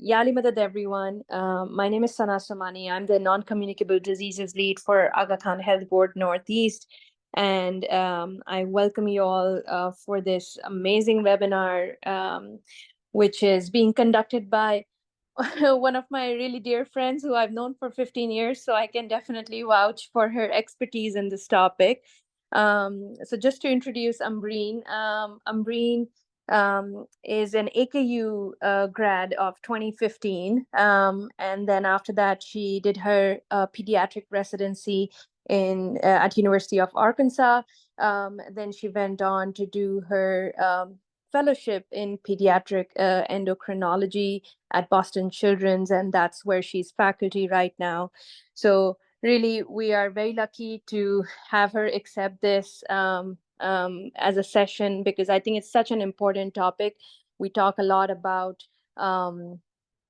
Yali Madad, everyone. My name is Sana Somani. I'm the non-communicable diseases lead for Aga Khan Health Board Northeast. And I welcome you all for this amazing webinar, which is being conducted by one of my really dear friends who I've known for 15 years. So I can definitely vouch for her expertise in this topic. So just to introduce Ambreen, Ambreen is an AKU grad of 2015. And then after that, she did her pediatric residency at University of Arkansas. Then she went on to do her fellowship in pediatric endocrinology at Boston Children's, and that's where she's faculty right now. So really, we are very lucky to have her accept this as a session, because I think it's such an important topic. We talk a lot about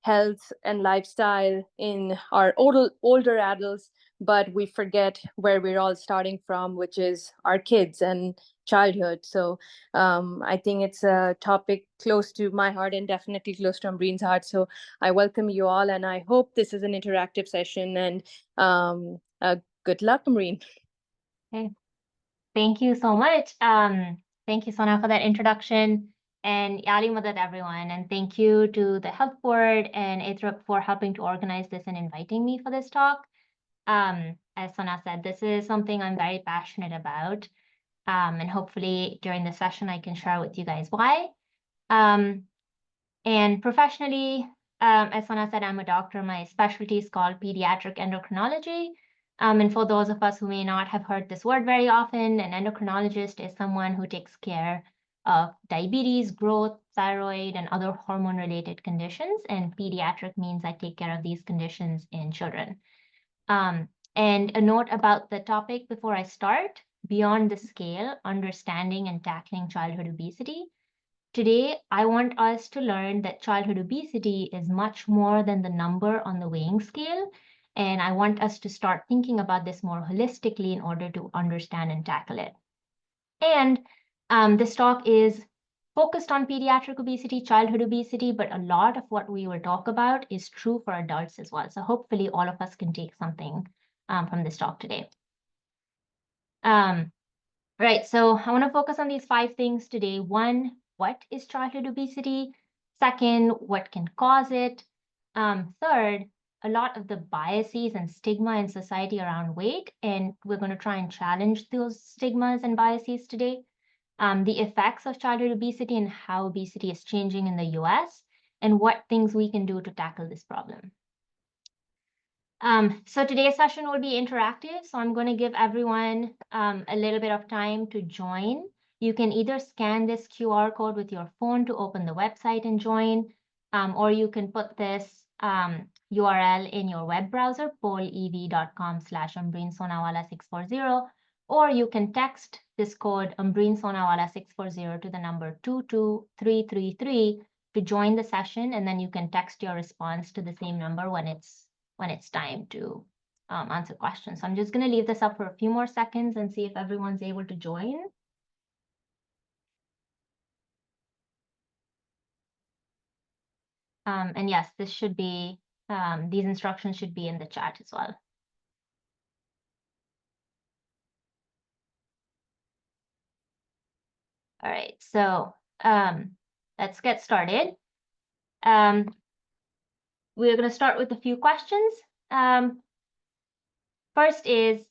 health and lifestyle in our older adults, but we forget where we're all starting from, which is our kids and childhood. So I think it's a topic close to my heart and definitely close to Ambreen's heart. So I welcome you all, and I hope this is an interactive session. And good luck, Ambreen. Okay. Thank you so much. Thank you, Sona, for that introduction. And Yali Madad, everyone. And thank you to the Health Board and ATHRP for helping to organize this and inviting me for this talk. As Sona said, this is something I'm very passionate about. And hopefully during the session, I can share with you guys why. And professionally, as Sona said, I'm a doctor. My specialty is called Pediatric Endocrinology. And for those of us who may not have heard this word very often, an endocrinologist is someone who takes care of diabetes, growth, thyroid, and other hormone-related conditions. And pediatric means I take care of these conditions in children. And a note about the topic before I start: beyond the scale, understanding and tackling childhood obesity. Today, I want us to learn that childhood obesity is much more than the number on the weighing scale. And I want us to start thinking about this more holistically in order to understand and tackle it. And this talk is focused on pediatric obesity, childhood obesity, but a lot of what we will talk about is true for adults as well. So hopefully all of us can take something from this talk today. Right, so I want to focus on these 5 things today. 1, what is childhood obesity? 2nd, what can cause it? 3rd, a lot of the biases and stigma in society around weight, and we're going to try and challenge those stigmas and biases today. The effects of childhood obesity and how obesity is changing in the US, and what things we can do to tackle this problem. So today's session will be interactive. So I'm going to give everyone a little bit of time to join. You can either scan this QR code with your phone to open the website and join, or you can put this URL in your web browser, polev.com/Ambreen Sonawalla 640, or you can text this code Ambreen Sonawalla 640 to the number 22333 to join the session, and then you can text your response to the same number when it's time to answer questions. So I'm just going to leave this up for a few more seconds and see if everyone's able to join. And yes, this should be, these instructions should be in the chat as well. All right, so let's get started. We're going to start with a few questions. First is,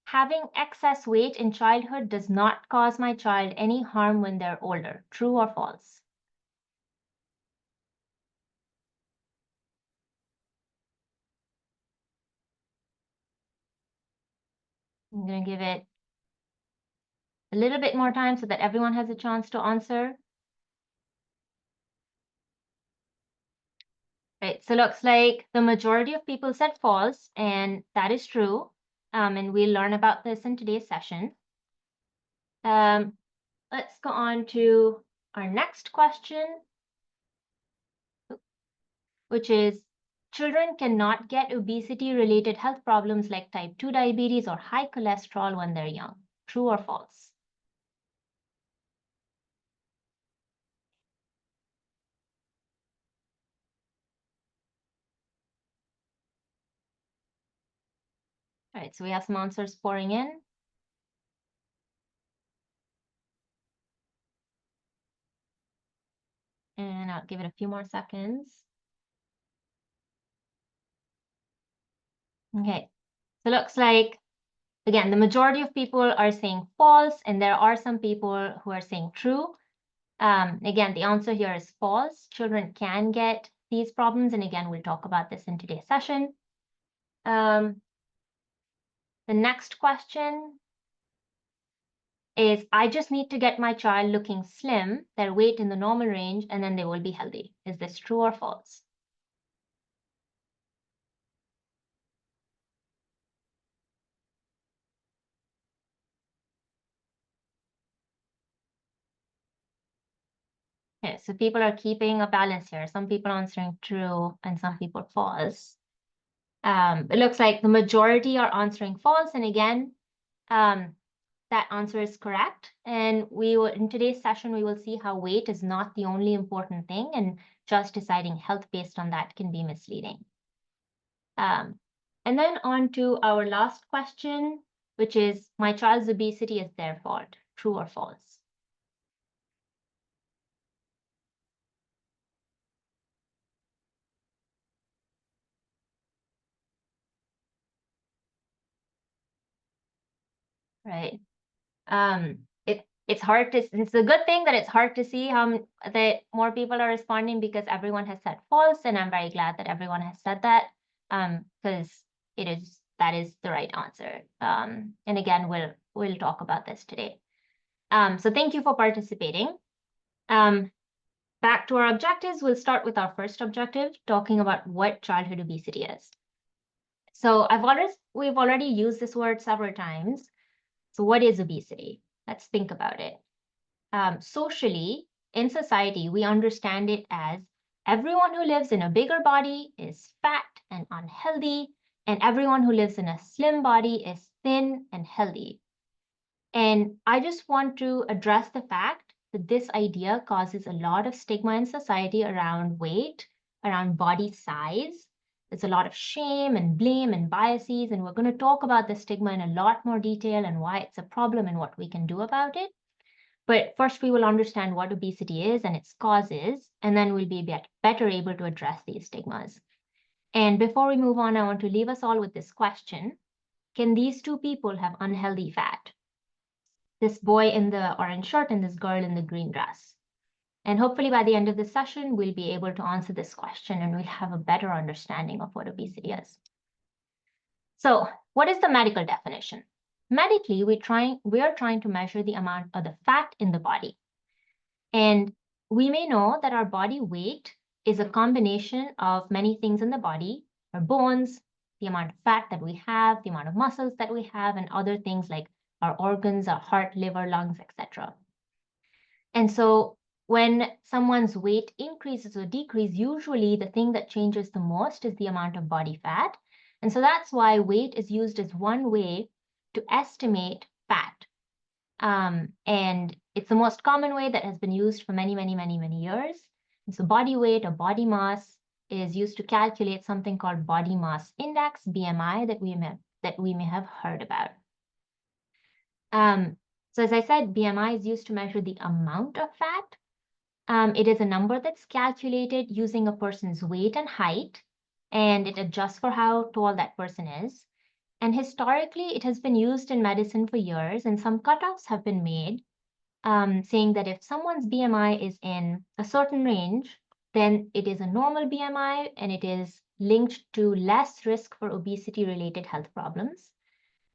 having excess weight in childhood does not cause my child any harm when they're older. True or false? I'm going to give it a little bit more time so that everyone has a chance to answer. Right, so looks like the majority of people said false, and that is true. And we'll learn about this in today's session. Let's go on to our next question, which is, children cannot get obesity-related health problems like type 2 diabetes or high cholesterol when they're young. True or false? right, so we have some answers pouring in. And I'll give it a few more seconds. Okay, so it looks like, again, the majority of people are saying false, and there are some people who are saying true. Again, the answer here is false. Children can get these problems, and again, we'll talk about this in today's session. The next question is, I just need to get my child looking slim, their weight in the normal range, and then they will be healthy. Is this true or false? Okay, so people are keeping a balance here. Some people answering true and some people false. It looks like the majority are answering false. And again, that answer is correct. And in today's session, we will see how weight is not the only important thing, and just deciding health based on that can be misleading. And then on to our last question, which is, my child's obesity is their fault, true or false? Right. It's hard to, it's a good thing that it's hard to see that more people are responding, because everyone has said false, and I'm very glad that everyone has said that, because that is the right answer. And again, we'll talk about this today. So thank you for participating. Back to our objectives, we'll start with our first objective, talking about what childhood obesity is. So we've already used this word several times. So what is obesity? Let's think about it. Socially, in society, we understand it as everyone who lives in a bigger body is fat and unhealthy, and everyone who lives in a slim body is thin and healthy. And I just want to address the fact that this idea causes a lot of stigma in society around weight, around body size. There's a lot of shame and blame and biases, and we're going to talk about the stigma in a lot more detail and why it's a problem and what we can do about it. But first, we will understand what obesity is and its causes, and then we'll be better able to address these stigmas. And before we move on, I want to leave us all with this question. Can these two people have unhealthy fat? This boy in the orange shirt and this girl in the green dress. And hopefully by the end of the session, we'll be able to answer this question and we'll have a better understanding of what obesity is. So what is the medical definition? Medically, we are trying to measure the amount of the fat in the body. And we may know that our body weight is a combination of many things in the body, our bones, the amount of fat that we have, the amount of muscles that we have, and other things like our organs, our heart, liver, lungs, etc. And so when someone's weight increases or decreases, usually the thing that changes the most is the amount of body fat. And so that's why weight is used as one way to estimate fat. And it's the most common way that has been used for many, many, many, many years. And so body weight or body mass is used to calculate something called body mass index, BMI, that we may have heard about. So as I said, BMI is used to measure the amount of fat. It is a number that's calculated using a person's weight and height, and it adjusts for how tall that person is. And historically, it has been used in medicine for years, and some cutoffs have been made saying that if someone's BMI is in a certain range, then it is a normal BMI and it is linked to less risk for obesity-related health problems.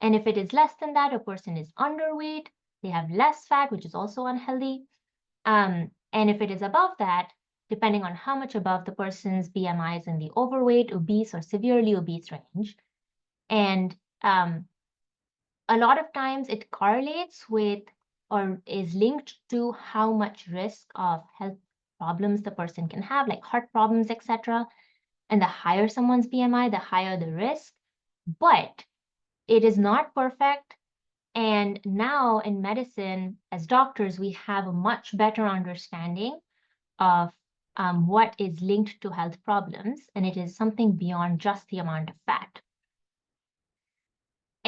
And if it is less than that, a person is underweight, they have less fat, which is also unhealthy. And if it is above that, depending on how much above the person's BMI is in the overweight, obese, or severely obese range. And a lot of times it correlates with or is linked to how much risk of health problems the person can have, like heart problems, etc. And the higher someone's BMI, the higher the risk. But it is not perfect. And now in medicine, as doctors, we have a much better understanding of what is linked to health problems. And it is something beyond just the amount of fat.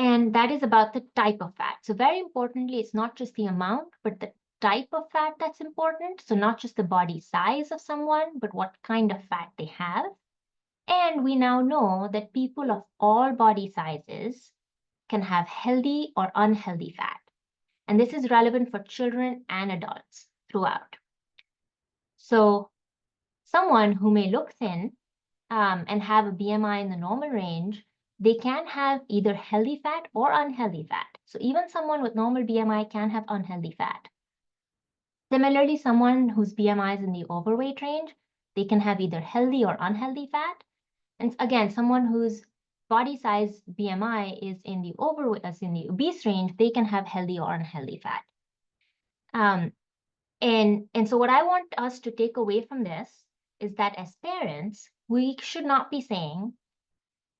And that is about the type of fat. So very importantly, it's not just the amount, but the type of fat that's important. So not just the body size of someone, but what kind of fat they have. And we now know that people of all body sizes can have healthy or unhealthy fat. And this is relevant for children and adults throughout. So someone who may look thin and have a BMI in the normal range, they can have either healthy fat or unhealthy fat. So even someone with normal BMI can have unhealthy fat. Similarly, someone whose BMI is in the overweight range, they can have either healthy or unhealthy fat. And again, someone whose body size BMI is in the overweight, as in the obese range, they can have healthy or unhealthy fat. And so what I want us to take away from this is that as parents, we should not be saying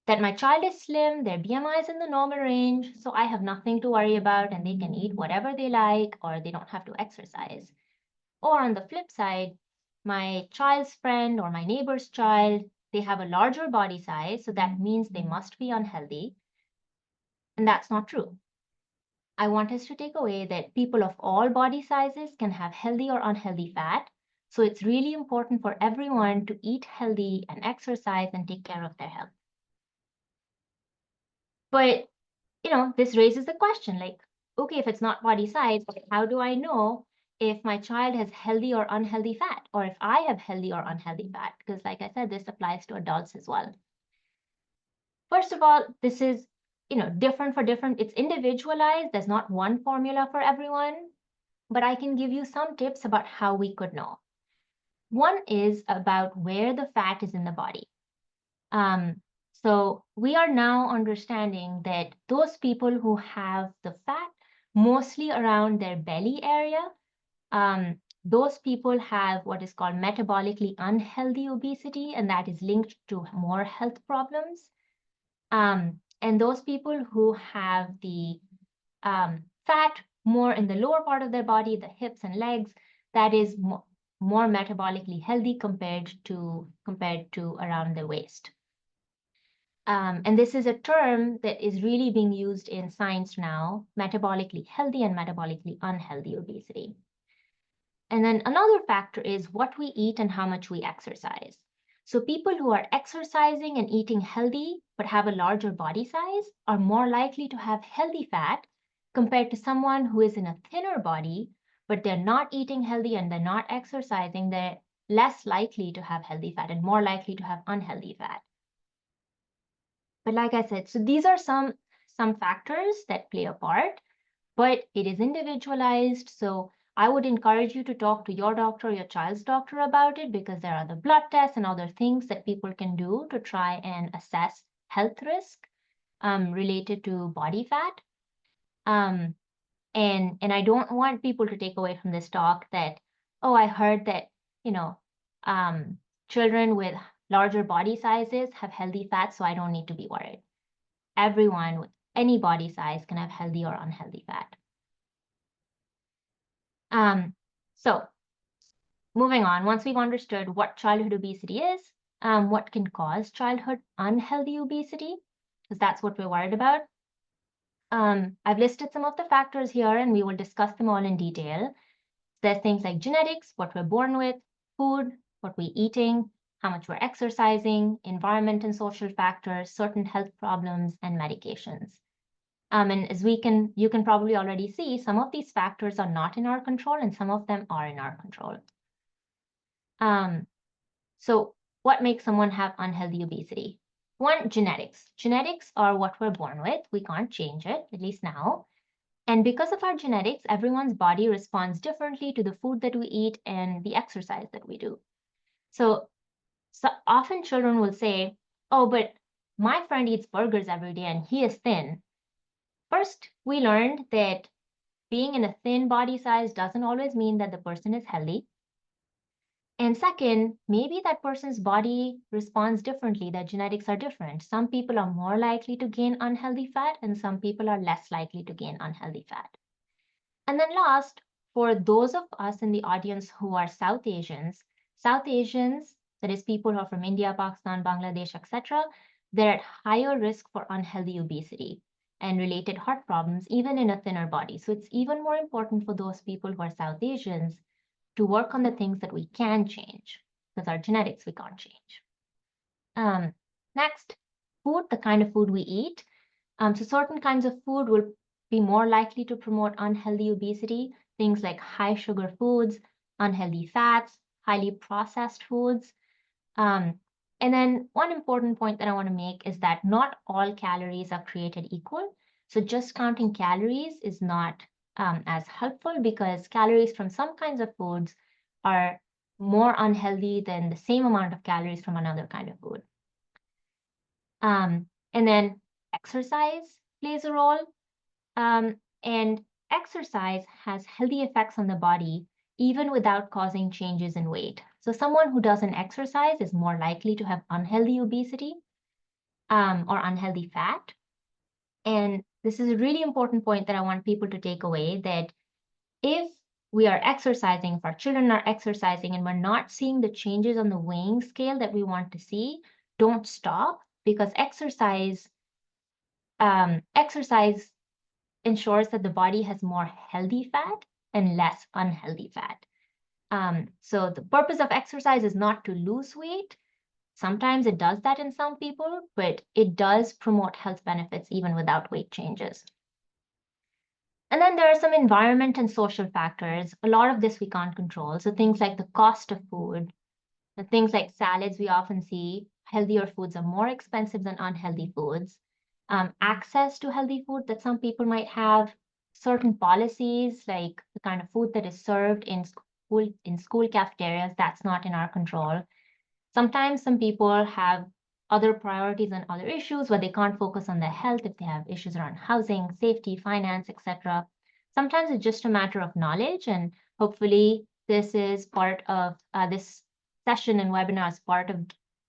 that my child is slim, their BMI is in the normal range, so I have nothing to worry about and they can eat whatever they like or they don't have to exercise. Or on the flip side, my child's friend or my neighbor's child, they have a larger body size, so that means they must be unhealthy. And that's not true. I want us to take away that people of all body sizes can have healthy or unhealthy fat. So it's really important for everyone to eat healthy and exercise and take care of their health. But, this raises the question like, okay, if it's not body size, how do I know if my child has healthy or unhealthy fat, or if I have healthy or unhealthy fat? Because like I said, this applies to adults as well. First of all, this is, different for different, it's individualized. There's not one formula for everyone, but I can give you some tips about how we could know. One is about where the fat is in the body. So we are now understanding that those people who have the fat mostly around their belly area, those people have what is called metabolically unhealthy obesity, and that is linked to more health problems. And those people who have the fat more in the lower part of their body, the hips and legs, that is more metabolically healthy compared to around the waist. And this is a term that is really being used in science now, metabolically healthy and metabolically unhealthy obesity. And then another factor is what we eat and how much we exercise. So people who are exercising and eating healthy but have a larger body size are more likely to have healthy fat compared to someone who is in a thinner body, but they're not eating healthy and they're not exercising. They're less likely to have healthy fat and more likely to have unhealthy fat. But like I said, so these are some factors that play a part, but it is individualized. So I would encourage you to talk to your doctor or your child's doctor about it, because there are the blood tests and other things that people can do to try and assess health risk related to body fat. And I don't want people to take away from this talk that, oh, I heard that, children with larger body sizes have healthy fat, so I don't need to be worried. Everyone with any body size can have healthy or unhealthy fat. So moving on, once we've understood what childhood obesity is, what can cause childhood unhealthy obesity, because that's what we're worried about. I've listed some of the factors here and we will discuss them all in detail. There's things like genetics, what we're born with, food, what we're eating, how much we're exercising, environment and social factors, certain health problems, and medications. And as you can probably already see, some of these factors are not in our control and some of them are in our control. So what makes someone have unhealthy obesity? One, genetics. Genetics are what we're born with. We can't change it, at least now. And because of our genetics, everyone's body responds differently to the food that we eat and the exercise that we do. So often children will say, oh, but my friend eats burgers every day and he is thin. First, we learned that being in a thin body size doesn't always mean that the person is healthy. And second, maybe that person's body responds differently, their genetics are different. Some people are more likely to gain unhealthy fat and some people are less likely to gain unhealthy fat. And then last, for those of us in the audience who are South Asians, that is people who are from India, Pakistan, Bangladesh, etc., they're at higher risk for unhealthy obesity. and related heart problems, even in a thinner body. So it's even more important for those people who are South Asians to work on the things that we can change, because our genetics we can't change. Next, food, the kind of food we eat. So certain kinds of food will be more likely to promote unhealthy obesity, things like high sugar foods, unhealthy fats, highly processed foods. And then one important point that I want to make is that not all calories are created equal. So just counting calories is not as helpful, because calories from some kinds of foods are more unhealthy than the same amount of calories from another kind of food. And then exercise plays a role. And exercise has healthy effects on the body, even without causing changes in weight. So someone who doesn't exercise is more likely to have unhealthy obesity or unhealthy fat. And this is a really important point that I want people to take away, that if we are exercising, if our children are exercising and we're not seeing the changes on the weighing scale that we want to see, don't stop, because exercise ensures that the body has more healthy fat and less unhealthy fat. So the purpose of exercise is not to lose weight. Sometimes it does that in some people, but it does promote health benefits even without weight changes. And then there are some environment and social factors. A lot of this we can't control. So things like the cost of food, things like salads, we often see healthier foods are more expensive than unhealthy foods. Access to healthy food that some people might have, certain policies like the kind of food that is served in school cafeterias, that's not in our control. Sometimes some people have other priorities and other issues where they can't focus on their health, if they have issues around housing, safety, finance, etc. Sometimes it's just a matter of knowledge, and hopefully this is part of this session and webinar is part of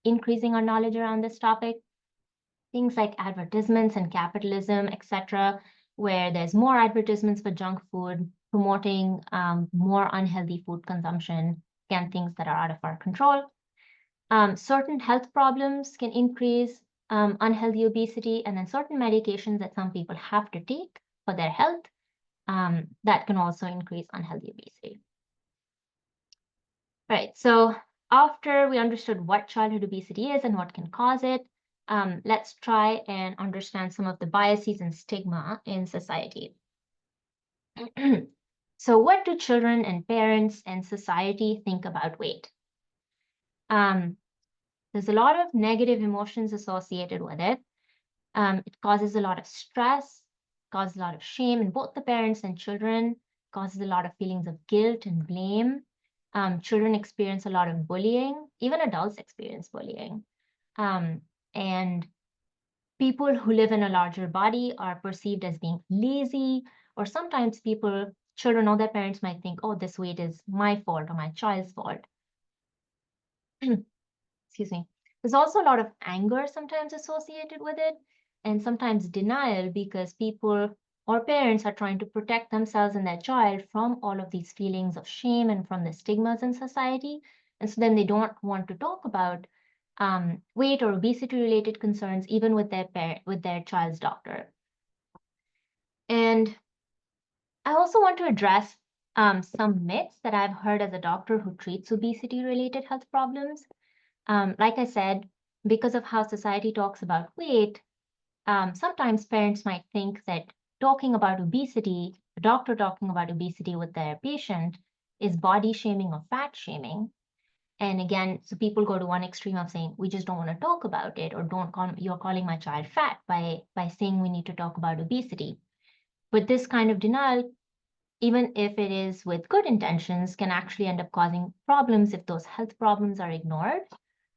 increasing our knowledge around this topic. Things like advertisements and capitalism, etc., where there's more advertisements for junk food, promoting more unhealthy food consumption, again, things that are out of our control. Certain health problems can increase unhealthy obesity, and then certain medications that some people have to take for their health, that can also increase unhealthy obesity. Right, so after we understood what childhood obesity is and what can cause it, let's try and understand some of the biases and stigma in society. So what do children and parents and society think about weight? There's a lot of negative emotions associated with it. It causes a lot of stress, causes a lot of shame in both the parents and children, causes a lot of feelings of guilt and blame. Children experience a lot of bullying, even adults experience bullying. And people who live in a larger body are perceived as being lazy, or sometimes children or their parents might think, oh, this weight is my fault or my child's fault. Excuse me. There's also a lot of anger sometimes associated with it, and sometimes denial, because people or parents are trying to protect themselves and their child from all of these feelings of shame and from the stigmas in society. And so then they don't want to talk about weight or obesity related concerns, even with their child's doctor. And I also want to address some myths that I've heard as a doctor who treats obesity related health problems. Like I said, because of how society talks about weight, sometimes parents might think that talking about obesity, a doctor talking about obesity with their patient, is body shaming or fat shaming. And again, so people go to one extreme of saying, we just don't want to talk about it, or you're calling my child fat by saying we need to talk about obesity. But this kind of denial, even if it is with good intentions, can actually end up causing problems if those health problems are ignored.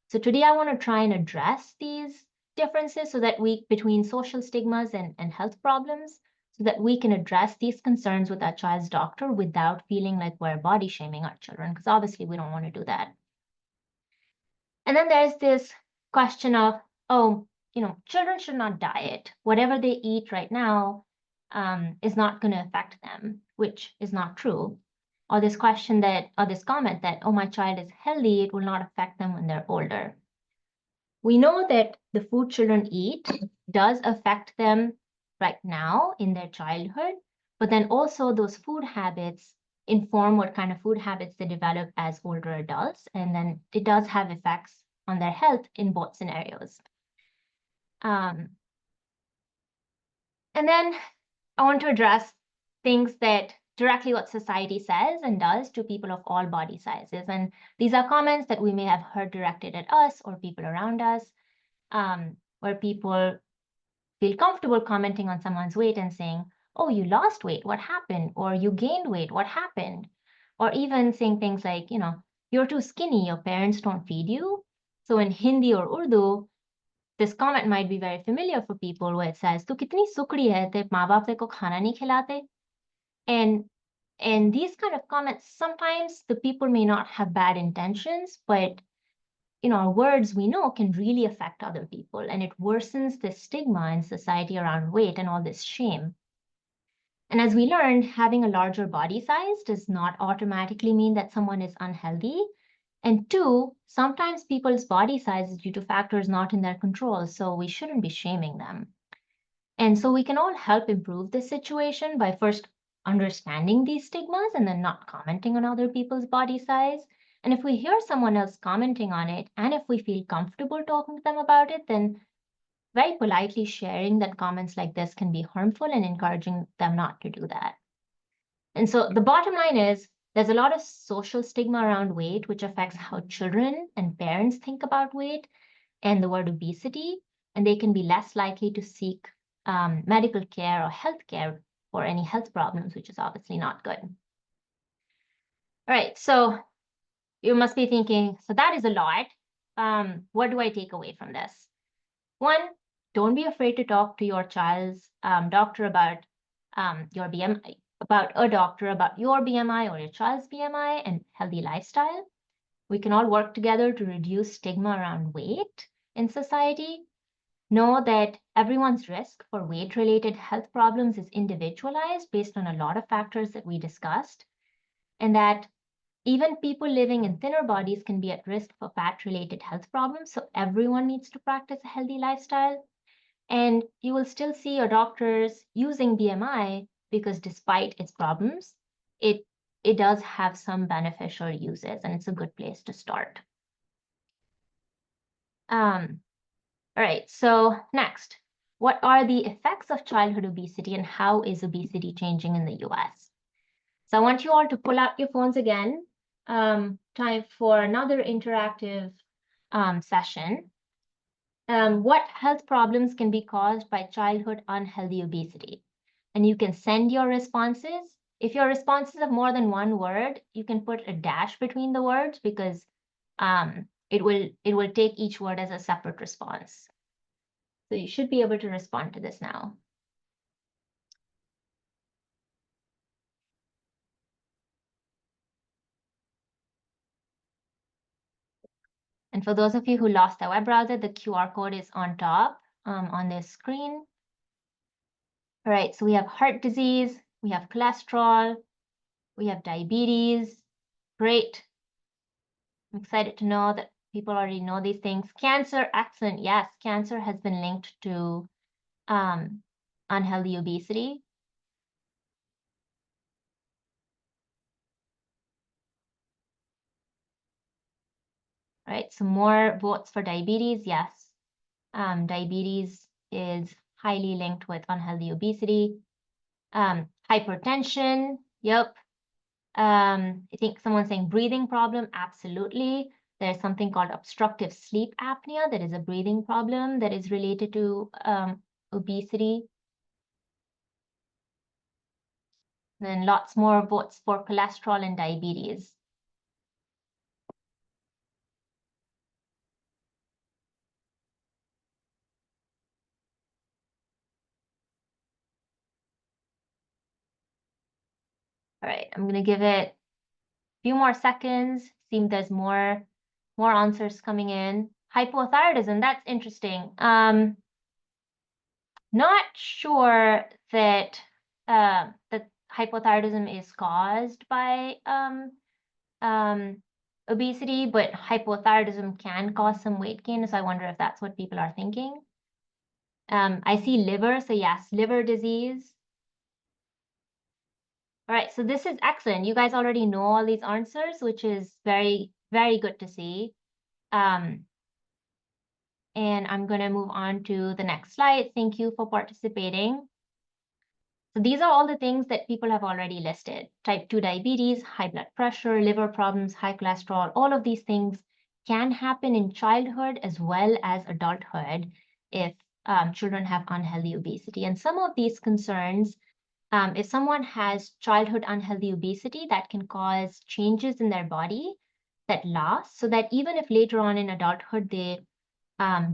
So today I want to try and address these differences so that between social stigmas and health problems, so that we can address these concerns with our child's doctor without feeling like we're body shaming our children, because obviously we don't want to do that. And then there's this question of, oh, children should not diet. Whatever they eat right now is not going to affect them, which is not true. Or this comment that, oh, my child is healthy, it will not affect them when they're older. We know that the food children eat does affect them right now in their childhood, but then also those food habits inform what kind of food habits they develop as older adults, and then it does have effects on their health in both scenarios. And then I want to address things that directly what society says and does to people of all body sizes. And these are comments that we may have heard directed at us or people around us, where people feel comfortable commenting on someone's weight and saying, oh, you lost weight, what happened? Or you gained weight, what happened? Or even saying things like, you're too skinny, your parents don't feed you. So in Hindi or Urdu, this comment might be very familiar for people where it says, "Tu kitni sukri hai, te maa baap teko khana nahi khilate." And these kind of comments, sometimes the people may not have bad intentions, but words we know can really affect other people, and it worsens the stigma in society around weight and all this shame. And as we learned, having a larger body size does not automatically mean that someone is unhealthy. And two, sometimes people's body size is due to factors not in their control, so we shouldn't be shaming them. And so we can all help improve this situation by first understanding these stigmas and then not commenting on other people's body size. And if we hear someone else commenting on it, and if we feel comfortable talking to them about it, then very politely sharing that comments like this can be harmful and encouraging them not to do that. And so the bottom line is there's a lot of social stigma around weight, which affects how children and parents think about weight and the word obesity, and they can be less likely to seek medical care or health care for any health problems, which is obviously not good. All right, so you must be thinking, so that is a lot. What do I take away from this? One, don't be afraid to talk to your child's doctor about your BMI, about a doctor about your BMI or your child's BMI and healthy lifestyle. We can all work together to reduce stigma around weight in society. Know that everyone's risk for weight-related health problems is individualized based on a lot of factors that we discussed, and that even people living in thinner bodies can be at risk for fat-related health problems. So everyone needs to practice a healthy lifestyle. And you will still see your doctors using BMI because despite its problems, it does have some beneficial uses, and it's a good place to start. All right, so next, what are the effects of childhood obesity and how is obesity changing in the US? So I want you all to pull out your phones again. Time for another interactive session. What health problems can be caused by childhood unhealthy obesity? And you can send your responses. If your responses have more than one word, you can put a dash between the words because it will take each word as a separate response. So you should be able to respond to this now. And for those of you who lost their web browser, the QR code is on top on this screen. All right, so we have heart disease, we have cholesterol, we have diabetes. Great. I'm excited to know that people already know these things. Cancer, excellent. Yes, cancer has been linked to unhealthy obesity. All right, some more votes for diabetes. Yes, diabetes is highly linked with unhealthy obesity. Hypertension, yep. I think someone's saying breathing problem, absolutely. There's something called obstructive sleep apnea that is a breathing problem that is related to obesity. Then lots more votes for cholesterol and diabetes. All right, I'm gonna give it a few more seconds. Seems there's more answers coming in. Hypothyroidism, that's interesting. Not sure that that hypothyroidism is caused by obesity, but hypothyroidism can cause some weight gain. So I wonder if that's what people are thinking. I see liver, so yes, liver disease. All right, so this is excellent. You guys already know all these answers, which is very, very good to see. And I'm going to move on to the next slide. Thank you for participating. So these are all the things that people have already listed. Type 2 diabetes, high blood pressure, liver problems, high cholesterol, all of these things can happen in childhood as well as adulthood if children have unhealthy obesity. And some of these concerns, if someone has childhood unhealthy obesity, that can cause changes in their body that last, so that even if later on in adulthood they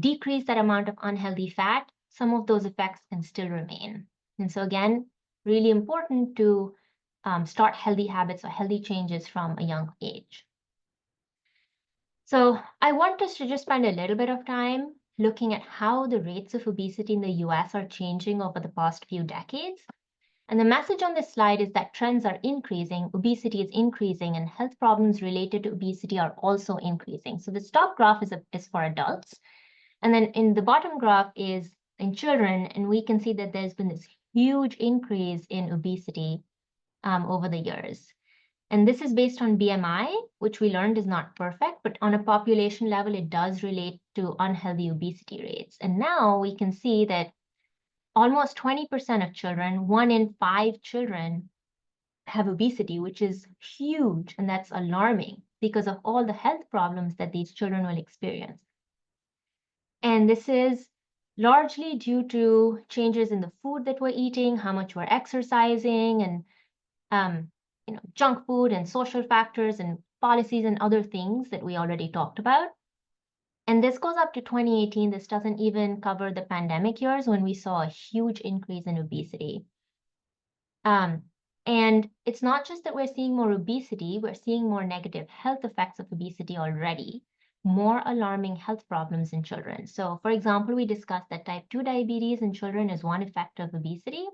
decrease that amount of unhealthy fat, some of those effects can still remain. And so again, really important to start healthy habits or healthy changes from a young age. So I want us to just spend a little bit of time looking at how the rates of obesity in the US are changing over the past few decades. And the message on this slide is that trends are increasing, obesity is increasing, and health problems related to obesity are also increasing. So the top graph is for adults. And then in the bottom graph is in children, and we can see that there's been this huge increase in obesity over the years. And this is based on BMI, which we learned is not perfect, but on a population level, it does relate to unhealthy obesity rates. And now we can see that almost 20% of children, 1 in 5 children, have obesity, which is huge, and that's alarming because of all the health problems that these children will experience. And this is largely due to changes in the food that we're eating, how much we're exercising, and junk food and social factors and policies and other things that we already talked about. And this goes up to 2018. This doesn't even cover the pandemic years when we saw a huge increase in obesity. And it's not just that we're seeing more obesity, we're seeing more negative health effects of obesity already, more alarming health problems in children. So for example, we discussed that type 2 diabetes in children is one effect of obesity.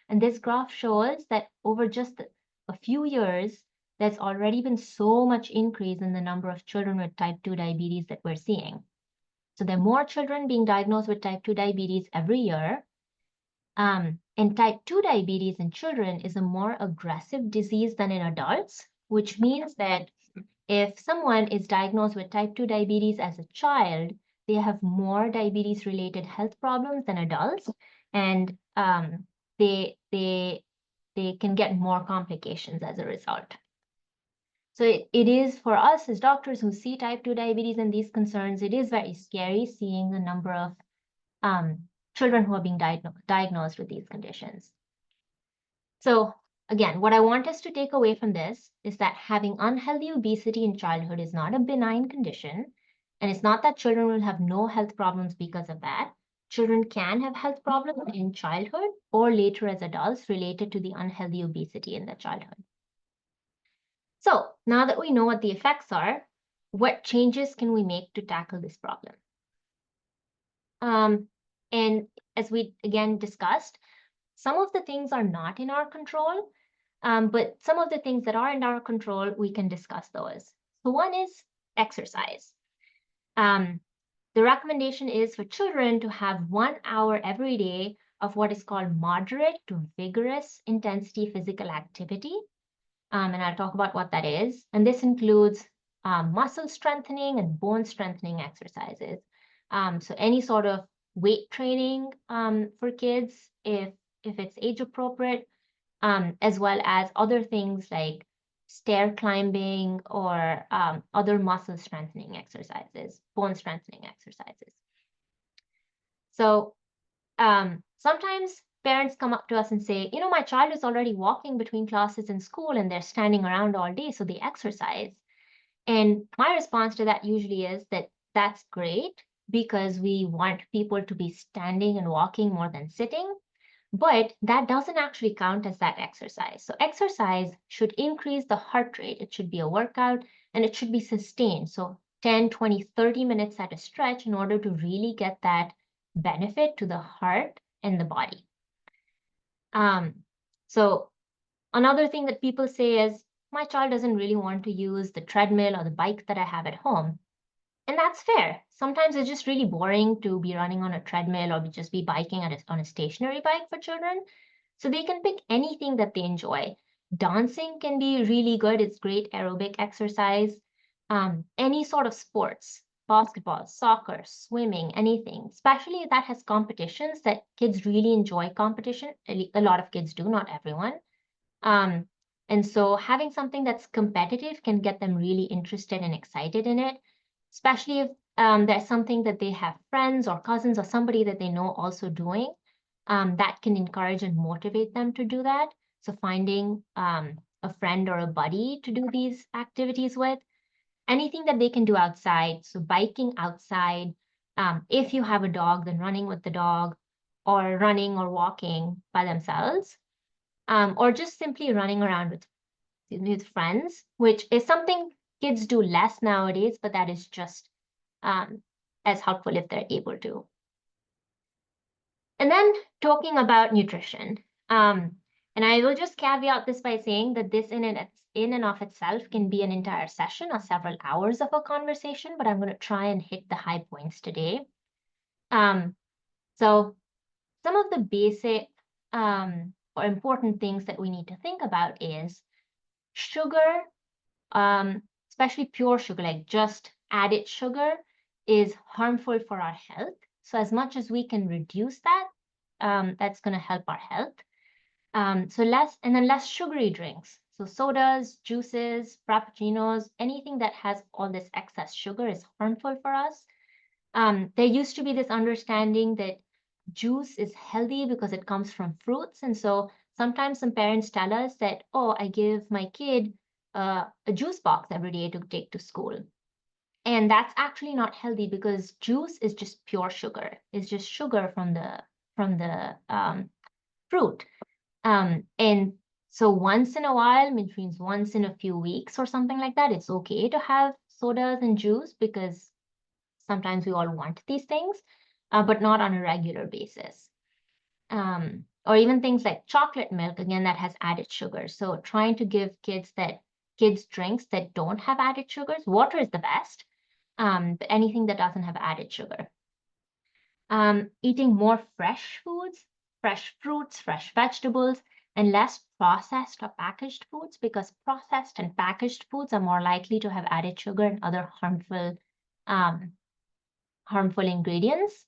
And this graph shows that over just a few years, there's already been so much increase in the number of children with type 2 diabetes that we're seeing. So there are more children being diagnosed with type 2 diabetes every year. And type 2 diabetes in children is a more aggressive disease than in adults, which means that if someone is diagnosed with type 2 diabetes as a child, they have more diabetes-related health problems than adults, and they can get more complications as a result. So it is for us as doctors who see type 2 diabetes and these concerns, it is very scary seeing the number of children who are being diagnosed with these conditions. So again, what I want us to take away from this is that having unhealthy obesity in childhood is not a benign condition, and it's not that children will have no health problems because of that. Children can have health problems in childhood or later as adults related to the unhealthy obesity in their childhood. So now that we know what the effects are, what changes can we make to tackle this problem? And as we again discussed, some of the things are not in our control, but some of the things that are in our control, we can discuss those. So one is exercise. The recommendation is for children to have 1 hour every day of what is called moderate to vigorous intensity physical activity. And I'll talk about what that is. And this includes muscle strengthening and bone strengthening exercises. So any sort of weight training for kids, if it's age appropriate, as well as other things like stair climbing or other muscle strengthening exercises, bone strengthening exercises. So sometimes parents come up to us and say, my child is already walking between classes in school and they're standing around all day, so they exercise. And my response to that usually is that that's great because we want people to be standing and walking more than sitting, but that doesn't actually count as that exercise. So exercise should increase the heart rate. It should be a workout and it should be sustained. So 10, 20, 30 minutes at a stretch in order to really get that benefit to the heart and the body. So another thing that people say is, my child doesn't really want to use the treadmill or the bike that I have at home. And that's fair. Sometimes it's just really boring to be running on a treadmill or just be biking on a stationary bike for children. So they can pick anything that they enjoy. Dancing can be really good. It's great aerobic exercise. Any sort of sports, basketball, soccer, swimming, anything, especially if that has competitions that kids really enjoy competition. A lot of kids do, not everyone. Um, and so having something that's competitive can get them really interested and excited in it, especially if there's something that they have friends or cousins or somebody that they know also doing, that can encourage and motivate them to do that. So finding a friend or a buddy to do these activities with, anything that they can do outside. So biking outside, if you have a dog, then running with the dog, or running or walking by themselves, or just simply running around with friends, which is something kids do less nowadays, but that is just as helpful if they're able to. And then talking about nutrition, and I will just caveat this by saying that this in and of itself can be an entire session or several hours of a conversation, but I'm going to try and hit the high points today. So some of the basic or important things that we need to think about is sugar, especially pure sugar, like just added sugar, is harmful for our health. So as much as we can reduce that, that's going to help our health. So less sugary drinks. So sodas, juices, frappuccinos, anything that has all this excess sugar is harmful for us. There used to be this understanding that juice is healthy because it comes from fruits. And so sometimes some parents tell us that, oh, I give my kid a juice box every day to take to school. And that's actually not healthy because juice is just pure sugar. It's just sugar from the fruit. And so once in a while, which means once in a few weeks or something like that, it's okay to have sodas and juice because sometimes we all want these things, but not on a regular basis. Or even things like chocolate milk, again, that has added sugar. So trying to give kids drinks that don't have added sugars. Water is the best, but anything that doesn't have added sugar. Eating more fresh foods, fresh fruits, fresh vegetables, and less processed or packaged foods, because processed and packaged foods are more likely to have added sugar and other harmful ingredients.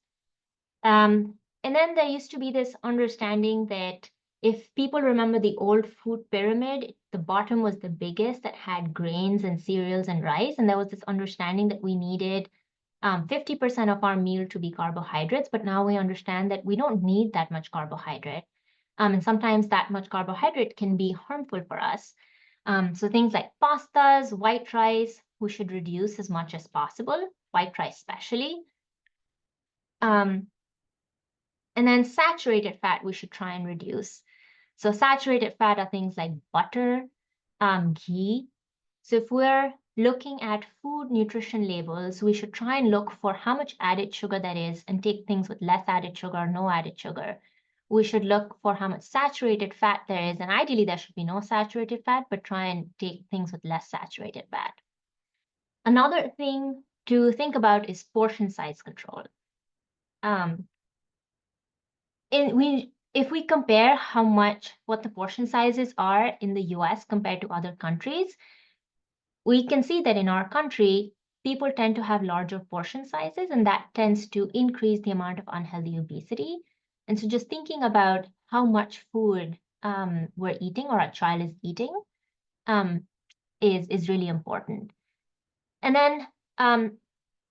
And then there used to be this understanding that if people remember the old food pyramid, the bottom was the biggest that had grains and cereals and rice. And there was this understanding that we needed 50% of our meal to be carbohydrates. But now we understand that we don't need that much carbohydrate. And sometimes that much carbohydrate can be harmful for us. So things like pastas, white rice, we should reduce as much as possible, white rice especially. And then saturated fat, we should try and reduce. So saturated fat are things like butter, ghee. So if we're looking at food nutrition labels, we should try and look for how much added sugar that is and take things with less added sugar or no added sugar. We should look for how much saturated fat there is, and ideally there should be no saturated fat, but try and take things with less saturated fat. Another thing to think about is portion size control. If we compare what the portion sizes are in the US compared to other countries, we can see that in our country, people tend to have larger portion sizes, and that tends to increase the amount of unhealthy obesity. And so just thinking about how much food we're eating or a child is eating is really important. And then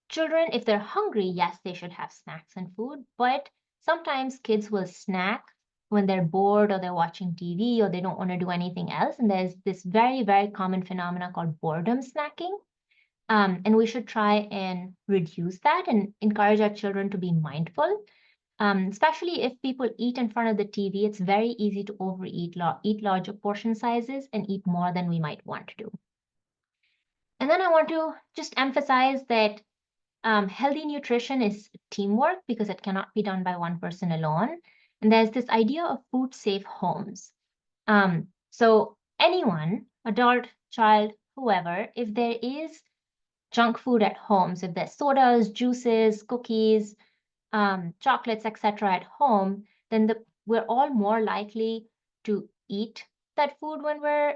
children, if they're hungry, yes, they should have snacks and food, but sometimes kids will snack when they're bored or they're watching TV or they don't want to do anything else. And there's this very, very common phenomena called boredom snacking. And we should try and reduce that and encourage our children to be mindful. Especially if people eat in front of the TV, it's very easy to overeat, eat larger portion sizes and eat more than we might want to do. And then I want to just emphasize that healthy nutrition is teamwork because it cannot be done by one person alone. And there's this idea of food safe homes. So anyone, adult, child, whoever, if there is junk food at home. So if there's sodas, juices, cookies, chocolates, etc. at home, then we're all more likely to eat that food when we're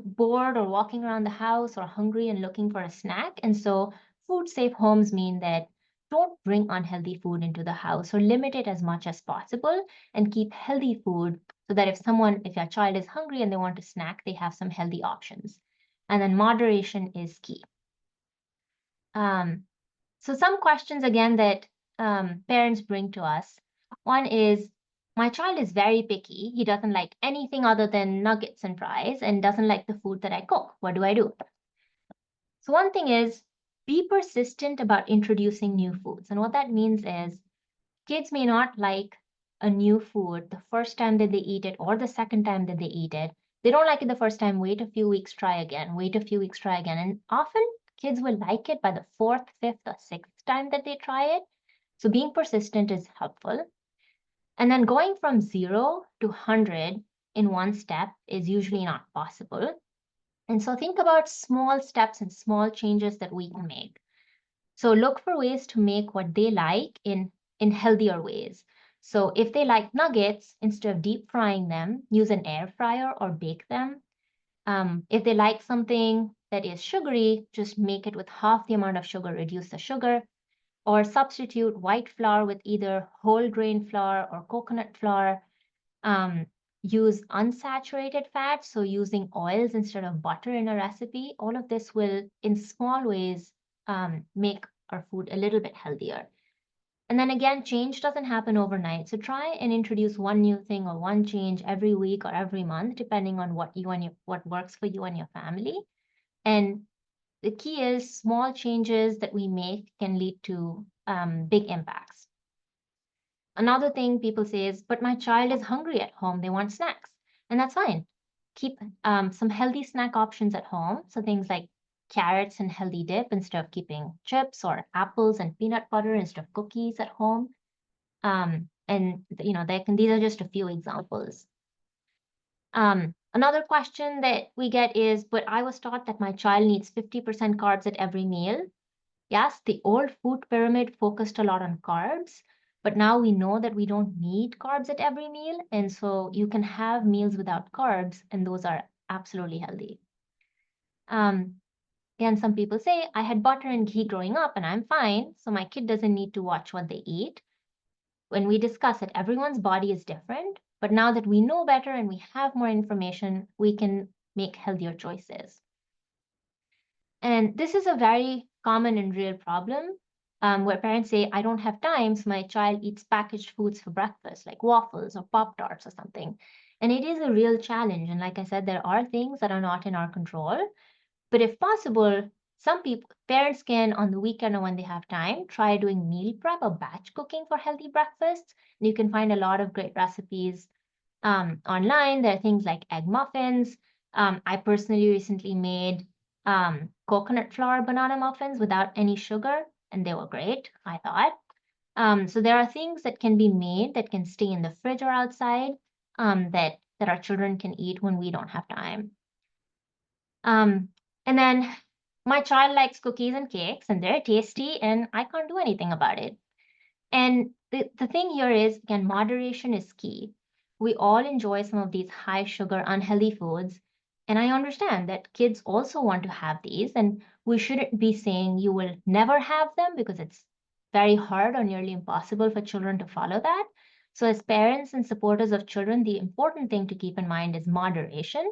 bored or walking around the house or hungry and looking for a snack. And so food-safe homes mean that don't bring unhealthy food into the house or limit it as much as possible and keep healthy food so that if your child is hungry and they want to snack, they have some healthy options. And then moderation is key. So some questions again that parents bring to us. One is, my child is very picky. He doesn't like anything other than nuggets and fries and doesn't like the food that I cook. What do I do? So one thing is, be persistent about introducing new foods. And what that means is, kids may not like a new food the first time that they eat it or the second time that they eat it. They don't like it the first time, wait a few weeks, try again, wait a few weeks, try again. And often kids will like it by the fourth, fifth, or sixth time that they try it. So being persistent is helpful. And then going from 0 to 100 in one step is usually not possible. And so think about small steps and small changes that we can make. So look for ways to make what they like in healthier ways. So if they like nuggets, instead of deep frying them, use an air fryer or bake them. If they like something that is sugary, just make it with half the amount of sugar, reduce the sugar, or substitute white flour with either whole grain flour or coconut flour. Use unsaturated fat, so using oils instead of butter in a recipe. All of this will, in small ways, make our food a little bit healthier. And then again, change doesn't happen overnight. So try and introduce one new thing or one change every week or every month, depending on what works for you and your family. And the key is small changes that we make can lead to big impacts. Another thing people say is, but my child is hungry at home, they want snacks. And that's fine. Keep some healthy snack options at home. So things like carrots and healthy dip instead of keeping chips, or apples and peanut butter instead of cookies at home. And these are just a few examples. Another question that we get is, but I was taught that my child needs 50% carbs at every meal. Yes, the old food pyramid focused a lot on carbs, but now we know that we don't need carbs at every meal. And so you can have meals without carbs, and those are absolutely healthy. Again, some people say, I had butter and ghee growing up and I'm fine, so my kid doesn't need to watch what they eat. When we discuss it, everyone's body is different, but now that we know better and we have more information, we can make healthier choices. And this is a very common and real problem where parents say, I don't have time, so my child eats packaged foods for breakfast, like waffles or Pop-Tarts or something. And it is a real challenge. And like I said, there are things that are not in our control. But if possible, parents can, on the weekend or when they have time, try doing meal prep or batch cooking for healthy breakfasts. And you can find a lot of great recipes online. There are things like egg muffins. I personally recently made coconut flour banana muffins without any sugar, and they were great, I thought. So there are things that can be made that can stay in the fridge or outside that our children can eat when we don't have time. And then my child likes cookies and cakes, and they're tasty, and I can't do anything about it. And the thing here is, again, moderation is key. We all enjoy some of these high sugar, unhealthy foods. And I understand that kids also want to have these, and we shouldn't be saying you will never have them, because it's very hard or nearly impossible for children to follow that. So as parents and supporters of children, the important thing to keep in mind is moderation.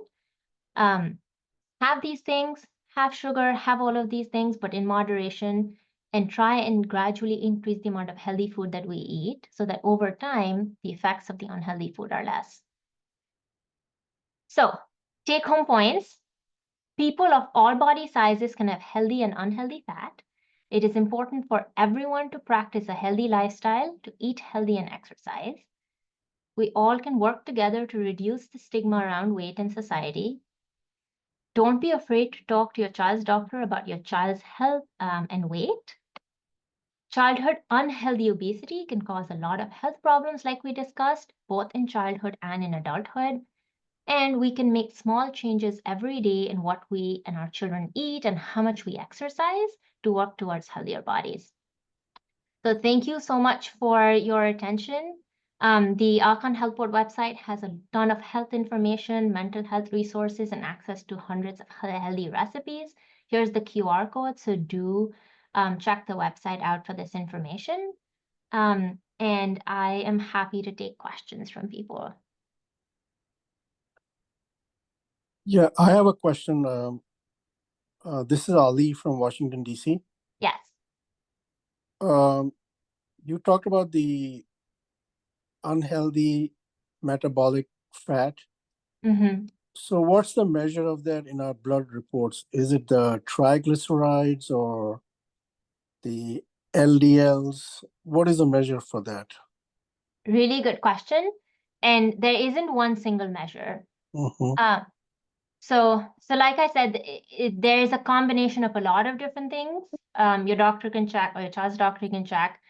Have these things, have sugar, have all of these things, but in moderation, and try and gradually increase the amount of healthy food that we eat so that over time, the effects of the unhealthy food are less. So, take home points. People of all body sizes can have healthy and unhealthy fat. It is important for everyone to practice a healthy lifestyle, to eat healthy and exercise. We all can work together to reduce the stigma around weight in society. Don't be afraid to talk to your child's doctor about your child's health and weight. Childhood unhealthy obesity can cause a lot of health problems like we discussed, both in childhood and in adulthood. And we can make small changes every day in what we and our children eat and how much we exercise to work towards healthier bodies. So thank you so much for your attention. The Arkan Health Board website has a ton of health information, mental health resources, and access to hundreds of healthy recipes. Here's the QR code, so do check the website out for this information. And I am happy to take questions from people. Yeah, I have a question. This is Ali from Washington, D.C. Yes. You talked about the unhealthy metabolic fat. Mm-hmm. So what's the measure of that in our blood reports? Is it the triglycerides or the LDLs? What is the measure for that? Really good question. And there isn't one single measure. Mm-hmm. So like I said, there is a combination of a lot of different things. Your doctor can check, or your child's doctor can check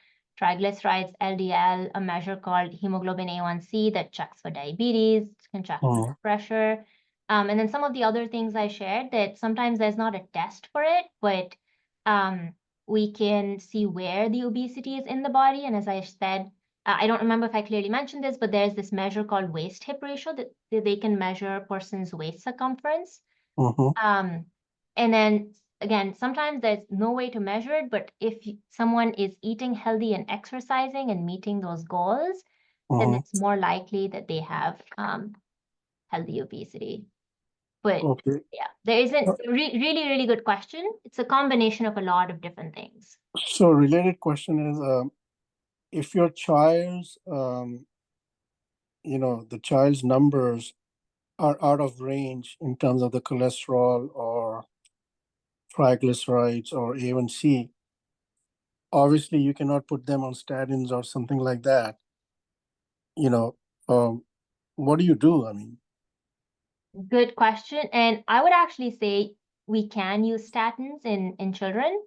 triglycerides, LDL, a measure called hemoglobin A1C that checks for diabetes, can check for blood pressure. And then some of the other things I shared, that sometimes there's not a test for it, but we can see where the obesity is in the body. And as I said, I don't remember if I clearly mentioned this, but there's this measure called waist-hip ratio that they can measure a person's waist circumference. And then again, sometimes there's no way to measure it, but if someone is eating healthy and exercising and meeting those goals, then it's more likely that they have healthy obesity. But yeah, there isn't really, really good question. It's a combination of a lot of different things. So related question is, if your child's, the child's numbers are out of range in terms of the cholesterol or triglycerides or A1C, obviously you cannot put them on statins or something like that. What do you do? I mean, good question. And I would actually say we can use statins in children.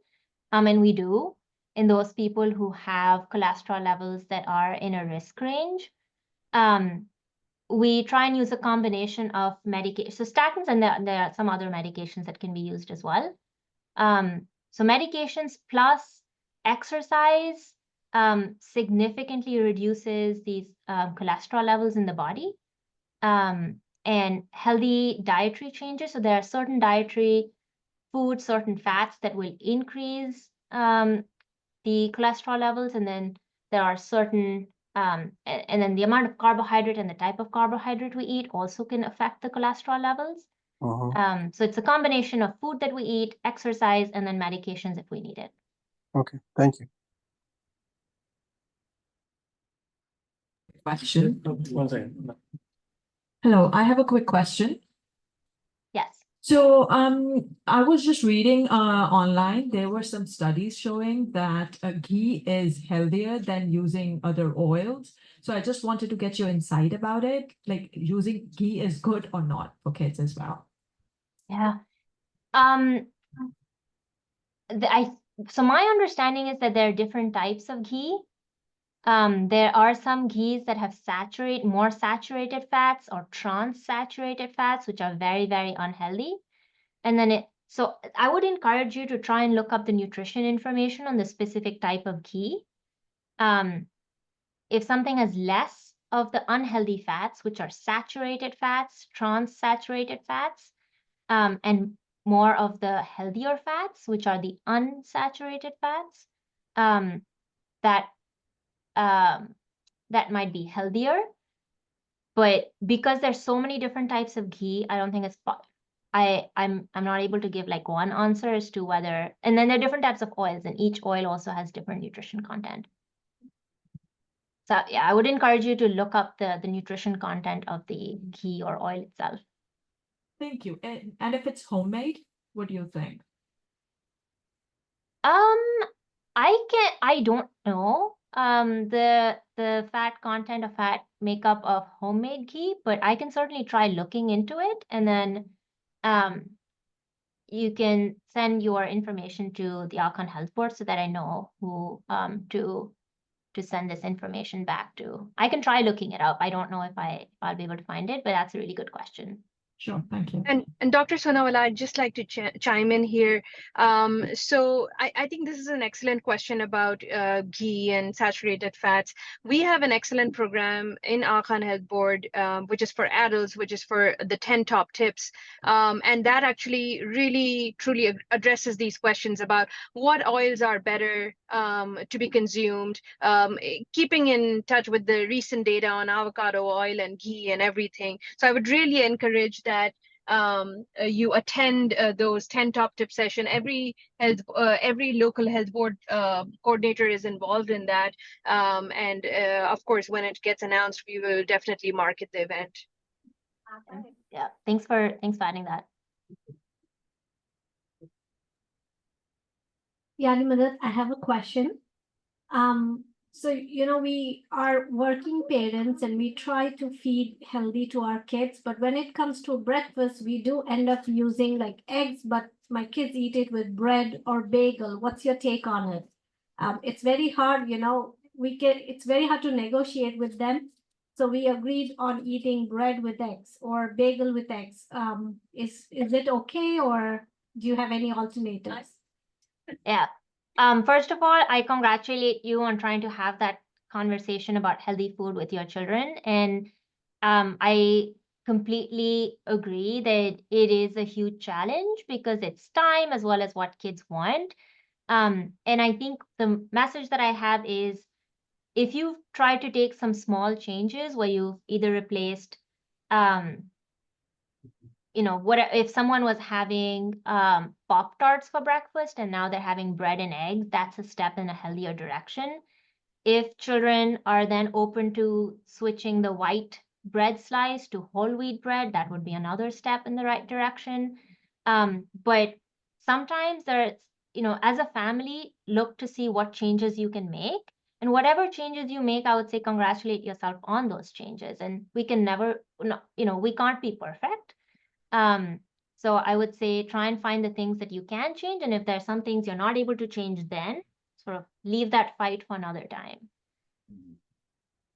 And we do in those people who have cholesterol levels that are in a risk range. We try and use a combination of medication, so statins, and there are some other medications that can be used as well. So medications plus exercise significantly reduces these cholesterol levels in the body. And healthy dietary changes. So there are certain dietary foods, certain fats that will increase the cholesterol levels, and then there are certain and then the amount of carbohydrate and the type of carbohydrate we eat also can affect the cholesterol levels. So it's a combination of food that we eat, exercise, and then medications if we need it. Okay, thank you. Question. One second. Hello, I have a quick question. Yes. So I was just reading online, there were some studies showing that ghee is healthier than using other oils. So I just wanted to get your insight about it, like using ghee is good or not for kids as well. Yeah. So my understanding is that there are different types of ghee. There are some ghees that have more saturated fats or trans-saturated fats, which are very, very unhealthy. And then so I would encourage you to try and look up the nutrition information on the specific type of ghee. If something has less of the unhealthy fats, which are saturated fats, trans-saturated fats, and more of the healthier fats, which are the unsaturated fats, that might be healthier. But because there's so many different types of ghee, I don't think it's I'm not able to give like one answer as to whether, and then there are different types of oils, and each oil also has different nutrition content. So yeah, I would encourage you to look up the nutrition content of the ghee or oil itself. Thank you. And if it's homemade, what do you think? I don't know the fat content of fat makeup of homemade ghee, but I can certainly try looking into it, and then you can send your information to the Arkan Health Board so that I know who to to send this information back to. I can try looking it up. I don't know if I'll be able to find it, but that's a really good question. Sure, thank you. And Dr. Sonawalla, I'd just like to chime in here. So I think this is an excellent question about ghee and saturated fats. We have an excellent program in our Khan Health Board, which is for adults, which is for the 10 top tips. And that actually really, truly addresses these questions about what oils are better to be consumed, keeping in touch with the recent data on avocado oil and ghee and everything. So I would really encourage that you attend those 10 top tip session. Every local health board coordinator is involved in that. And of course, when it gets announced, we will definitely market the event. Yeah, thanks for adding that. Yeah, Madad, I have a question. So, we are working parents and we try to feed healthy to our kids, but when it comes to breakfast, we do end up using like eggs, but my kids eat it with bread or bagel. What's your take on it? It's very hard, it's very hard to negotiate with them. So we agreed on eating bread with eggs or bagel with eggs. Is it okay, or do you have any alternatives? Yeah. First of all, I congratulate you on trying to have that conversation about healthy food with your children. And I completely agree that it is a huge challenge because it's time as well as what kids want. And I think the message that I have is if you try to take some small changes where you've either replaced what if someone was having Pop-Tarts for breakfast and now they're having bread and eggs, that's a step in a healthier direction. If children are then open to switching the white bread slice to whole wheat bread, that would be another step in the right direction. But sometimes there's, as a family, look to see what changes you can make. And whatever changes you make, I would say congratulate yourself on those changes. And we can never, we can't be perfect. So I would say try and find the things that you can change. And if there's some things you're not able to change, then sort of leave that fight for another time.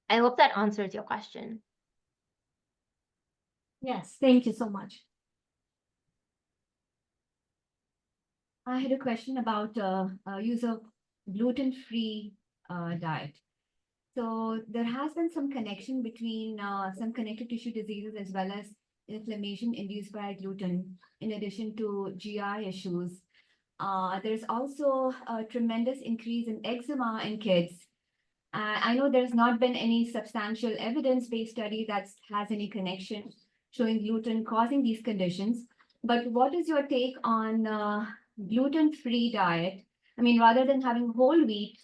I hope that answers your question. Yes, thank you so much. I had a question about use of gluten-free diet. So there has been some connection between some connective tissue diseases as well as inflammation induced by gluten, in addition to GI issues. There's also a tremendous increase in eczema in kids. I know there's not been any substantial evidence-based study that has any connection showing gluten causing these conditions. But what is your take on gluten-free diet? I mean, rather than having whole wheat,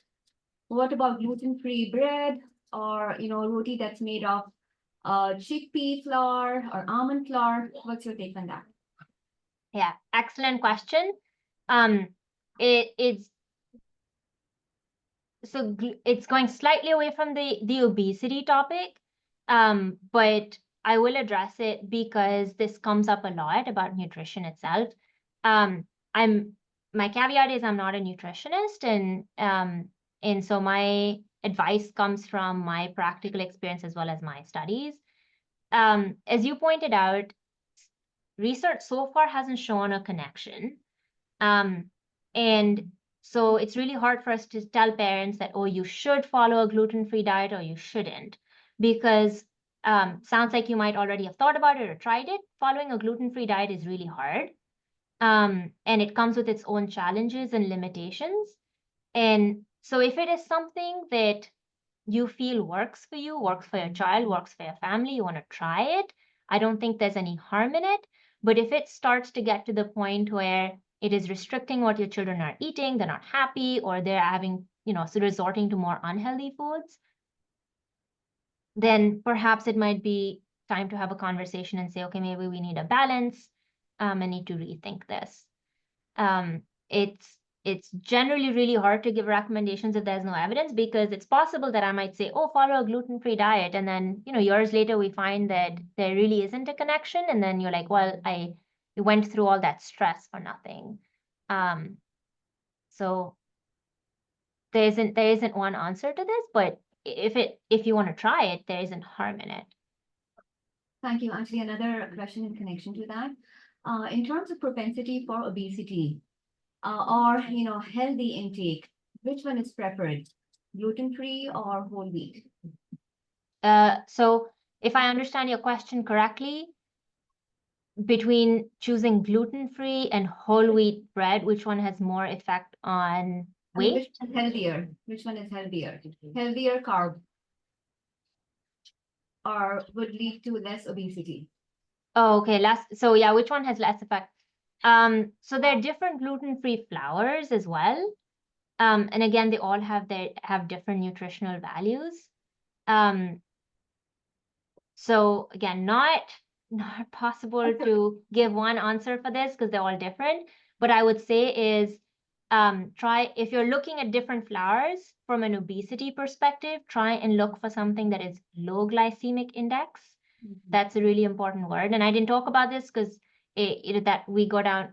what about gluten-free bread or, roti that's made of chickpea flour or almond flour? What's your take on that? Yeah, excellent question. It's going slightly away from the obesity topic, but I will address it because this comes up a lot about nutrition itself. My caveat is I'm not a nutritionist, and so my advice comes from my practical experience as well as my studies. As you pointed out, research so far hasn't shown a connection. And so it's really hard for us to tell parents that, oh, you should follow a gluten-free diet or you shouldn't, because sounds like you might already have thought about it or tried it. Following a gluten-free diet is really hard. And it comes with its own challenges and limitations. And so if it is something that you feel works for you, works for your child, works for your family, you want to try it, I don't think there's any harm in it. But if it starts to get to the point where it is restricting what your children are eating, they're not happy, or they're having, so resorting to more unhealthy foods, then perhaps it might be time to have a conversation and say, okay, maybe we need a balance. I need to rethink this. It's generally really hard to give recommendations if there's no evidence, because it's possible that I might say, oh, follow a gluten-free diet. And then, years later, we find that there really isn't a connection. And then you're like, well, I went through all that stress for nothing. So there isn't one answer to this, but if you want to try it, there isn't harm in it. Thank you. Actually, another question in connection to that. In terms of propensity for obesity, or healthy intake, which one is preferred, gluten-free or whole wheat? So if I understand your question correctly, between choosing gluten-free and whole wheat bread, which one has more effect on weight? Which one is healthier? Which one is healthier? Healthier carb, or would lead to less obesity? Oh, okay. So yeah, which one has less effect? So there are different gluten-free flours as well. And again, they all have different nutritional values. So again, not possible to give one answer for this because they're all different. What I would say is try, if you're looking at different flours from an obesity perspective, try and look for something that is low glycemic index. That's a really important word. And I didn't talk about this because that we go down,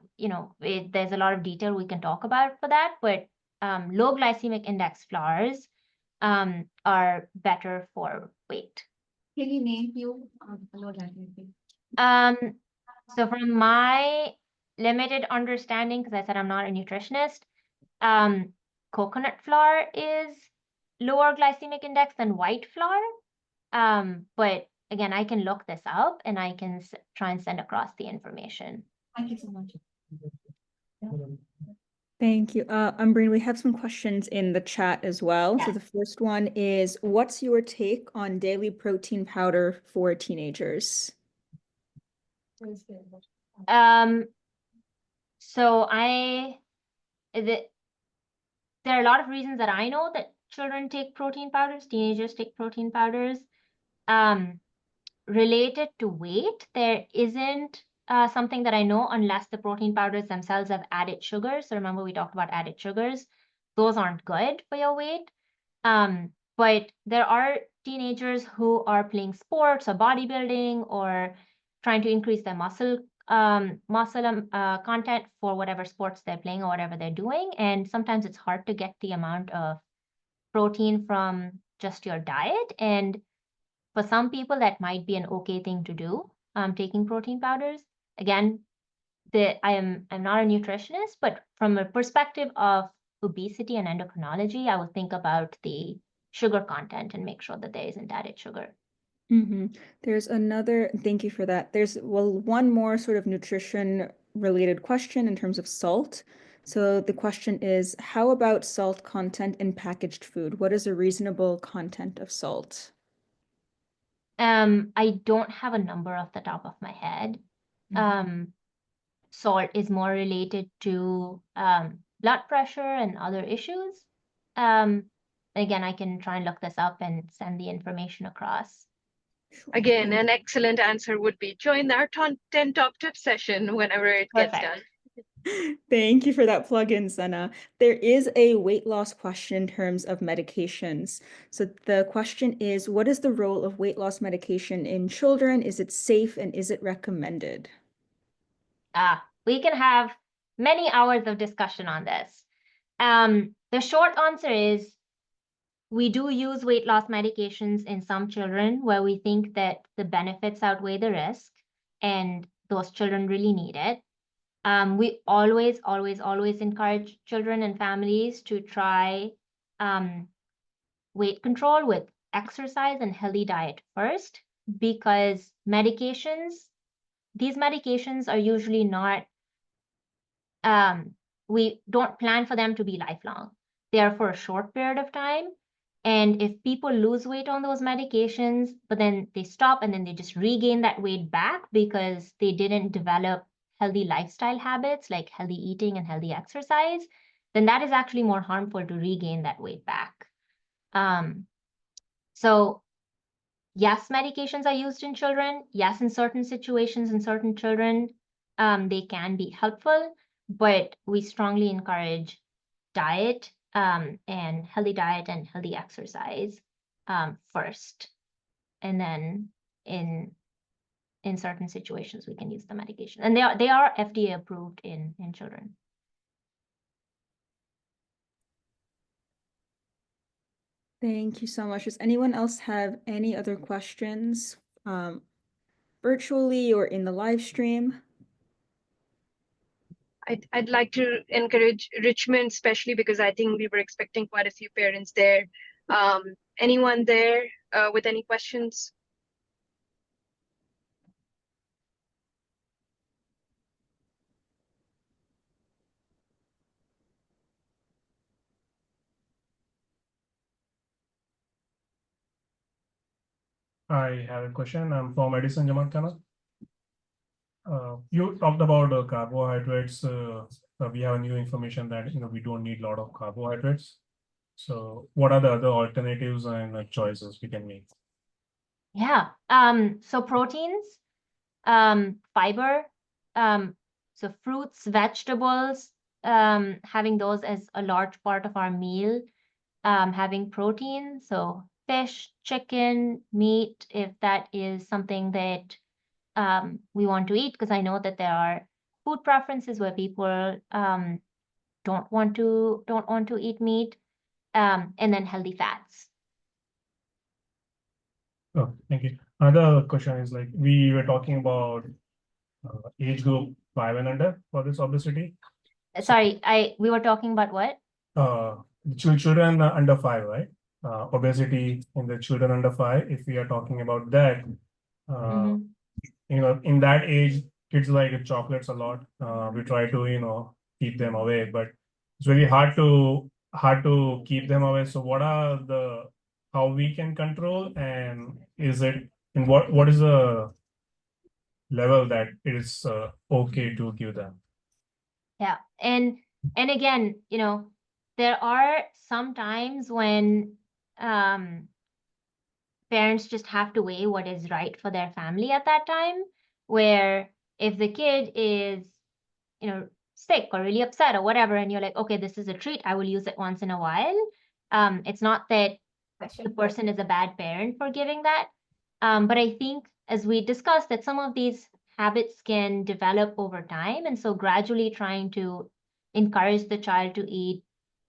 there's a lot of detail we can talk about for that, but low glycemic index flours are better for weight. Can you name few low glycemic? So from my limited understanding, because I said I'm not a nutritionist, coconut flour is lower glycemic index than white flour. But again, I can look this up and I can try and send across the information. Thank you so much. Thank you. Ambreen, we have some questions in the chat as well. So the first one is, what's your take on daily protein powder for teenagers? So there are a lot of reasons that I know that children take protein powders, teenagers take protein powders. Related to weight, there isn't something that I know unless the protein powders themselves have added sugars. So remember we talked about added sugars. Those aren't good for your weight. But there are teenagers who are playing sports or bodybuilding or trying to increase their muscle content for whatever sports they're playing or whatever they're doing. And sometimes it's hard to get the amount of protein from just your diet. And for some people, that might be an okay thing to do, taking protein powders. Again, I'm not a nutritionist, but from a perspective of obesity and endocrinology, I would think about the sugar content and make sure that there isn't added sugar. There's another, thank you for that. There's, one more sort of nutrition related question in terms of salt. So the question is, how about salt content in packaged food? What is a reasonable content of salt? I don't have a number off the top of my head. Salt is more related to blood pressure and other issues. Again, I can try and look this up and send the information across. Again, an excellent answer would be join our 10 top tips session whenever it gets done. Thank you for that plug-in, Sana. There is a weight loss question in terms of medications. So the question is, what is the role of weight loss medication in children? Is it safe and is it recommended? We can have many hours of discussion on this. The short answer is we do use weight loss medications in some children where we think that the benefits outweigh the risk, and those children really need it. We always encourage children and families to try weight control with exercise and healthy diet first, because these medications are usually not, we don't plan for them to be lifelong. They are for a short period of time. And if people lose weight on those medications, but then they stop and then they just regain that weight back because they didn't develop healthy lifestyle habits like healthy eating and healthy exercise, then that is actually more harmful to regain that weight back. So yes, medications are used in children. Yes, in certain situations, in certain children, they can be helpful, but we strongly encourage diet and healthy diet and healthy exercise first. And then in certain situations, we can use the medication. And they are FDA approved in children. Thank you so much. Does anyone else have any other questions, virtually or in the live stream? I'd like to encourage Richmond, especially because I think we were expecting quite a few parents there. Anyone there with any questions? I have a question. I'm from Edison Jamatkana. You talked about carbohydrates. We have new information that we don't need a lot of carbohydrates. So, what are the other alternatives and choices we can make? Yeah. So proteins, fiber, so fruits, vegetables, having those as a large part of our meal, having protein, so fish, chicken, meat, if that is something that we want to eat, because I know that there are food preferences where people don't want to eat meat, and then healthy fats. Oh, thank you. Another question is like we were talking about age group 5 and under for this obesity. Sorry, we were talking about what? Children under 5, right? Obesity in the children under 5. If we are talking about that, in that age, kids like chocolates a lot. We try to keep them away, but it's really hard to keep them away. So what are how we can control, and what is the level that it is okay to give them? Yeah, and again, there are some times when parents just have to weigh what is right for their family at that time, where if the kid is, sick or really upset or whatever, and you're like, okay, this is a treat, I will use it once in a while. It's not that the person is a bad parent for giving that. But I think, as we discussed, that some of these habits can develop over time. And so gradually trying to encourage the child to eat,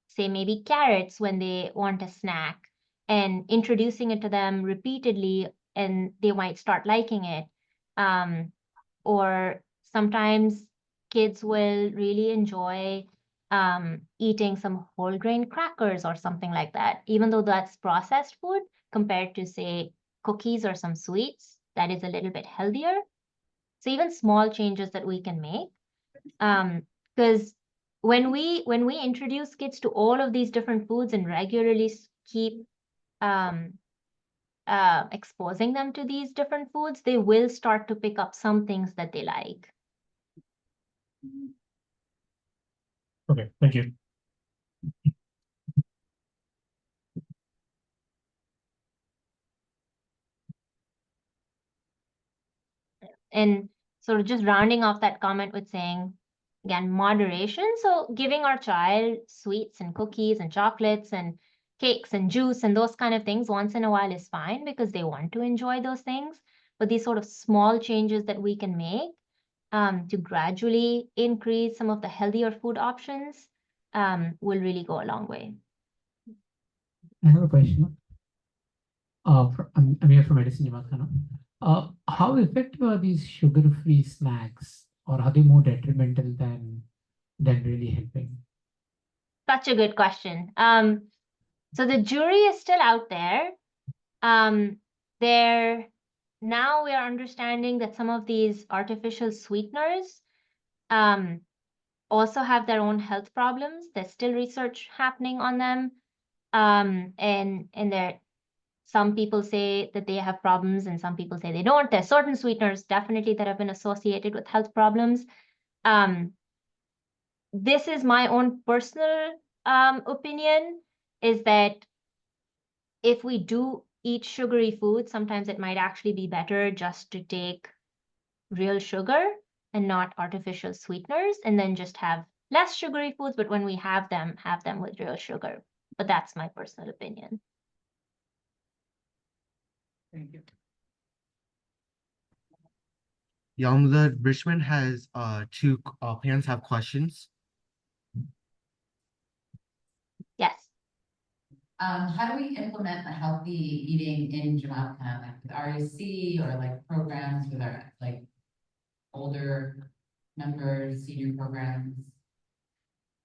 say, maybe carrots when they want a snack, and introducing it to them repeatedly, and they might start liking it. Or sometimes kids will really enjoy eating some whole grain crackers or something like that, even though that's processed food compared to, say, cookies or some sweets, that is a little bit healthier. So even small changes that we can make, because when we introduce kids to all of these different foods and regularly keep exposing them to these different foods, they will start to pick up some things that they like. Okay, thank you. And sort of just rounding off that comment with saying, again, moderation. So giving our child sweets and cookies and chocolates and cakes and juice and those kind of things once in a while is fine because they want to enjoy those things. But these sort of small changes that we can make to gradually increase some of the healthier food options will really go a long way. I have a question. I'm here from Edison Jamatkana. How effective are these sugar-free snacks, or are they more detrimental than really helping? Such a good question. So the jury is still out there. Now we are understanding that some of these artificial sweeteners also have their own health problems. There's still research happening on them. And there, some people say that they have problems and some people say they don't. There's certain sweeteners definitely that have been associated with health problems. This is my own personal opinion, is that if we do eat sugary food, sometimes it might actually be better just to take real sugar and not artificial sweeteners, and then just have less sugary foods, but when we have them with real sugar. But that's my personal opinion. Thank you. Yamla, Richmond has two parents have questions. Yes. How do we implement a healthy eating in Jamaica, like with REC or like programs with our like older members, senior programs?